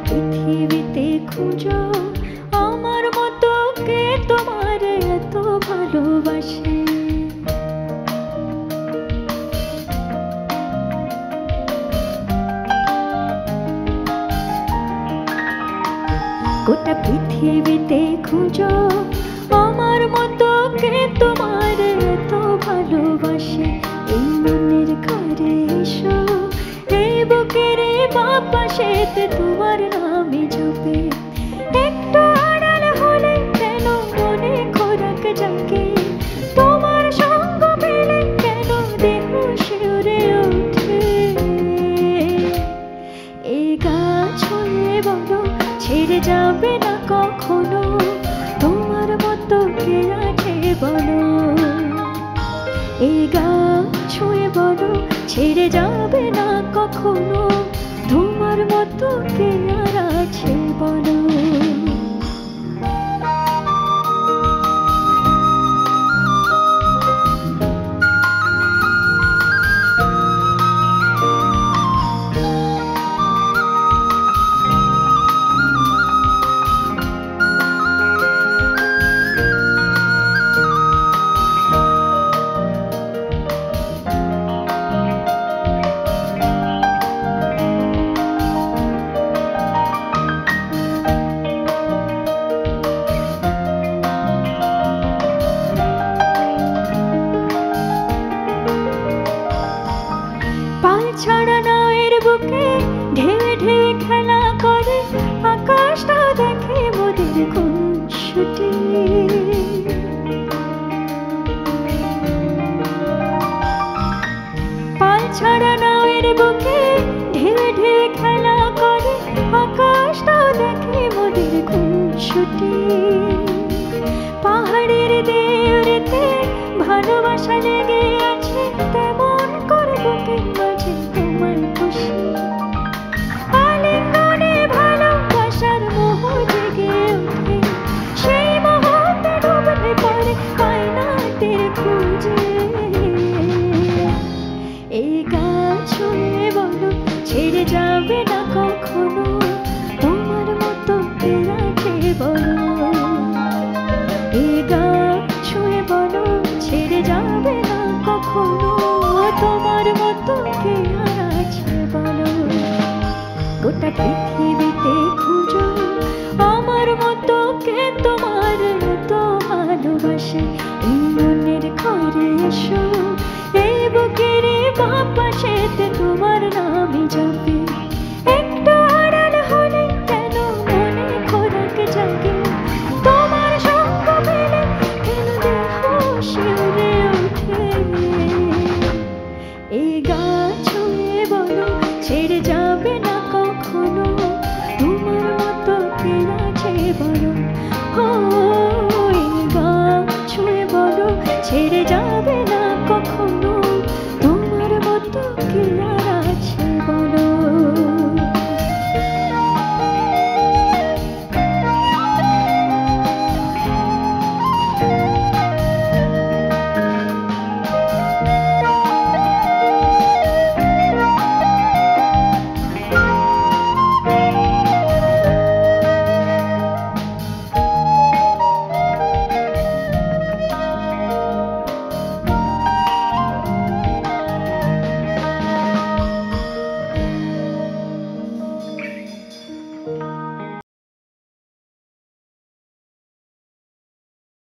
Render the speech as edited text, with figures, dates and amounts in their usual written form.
পৃথিবীতে খুঁজো আমার মতো কে তোমার এত ভালোবাসে। গোটা পৃথিবীতে খুঁজো আমার মতো কে তোমার এত ভালোবাসে। এই মনের ঘরে এসো, এই বুকের বাঁ পাশেতে তোমার নামে জপে। একটু আড়াল হলে কেন মনে খোরাক জাগে, তোমার সঙ্গ পেলে কেন দেহ শিউরে ওঠে। এই গা ছুঁয়ে বলো ছেড়ে যাবে না কখনো, তোমার মতো কে আছে বলো। এই গা ছুঁয়ে বলো ছেড়ে যাবে না কখনো, তোমার মতো কে আর আছে বলো। ছাড়া নায়ের বুকে ঢেউে ঢেউে খেলা করে, আকাশটা দেখে মোদের খুনসুটি। পাল ছাড়া নায়ের বুকে ঢেউে ঢেউে খেলা করে, আকাশটা দেখে মোদের খুনসুটি। পাহাড়ের দেউরেতে ভালোবাসা লেগে আছে, তেমন করে বুকের মাঝে তোমার খুশি। আলিঙ্গনে ভালোবাসার মোহ জেগে ওঠে, সেই মোহতে ডুবলে পরে পায় না তীর খুঁজে। এই গা ছুঁয়ে বলো ছেড়ে যাবে না কখনো, তোমার মতো কে আছে বলো। এই গা ছুঁয়ে বলো ছেড়ে যাবে না কখনো, তোমার মতো কে আর আছে বলো। গোটা পৃথিবীতে খুঁজো আমার মতো কে তোমার এত ভালোবাসে। এই মনের ঘরে এসো, এই বুকের বাঁ পাশেতে তোমার নামে জপে।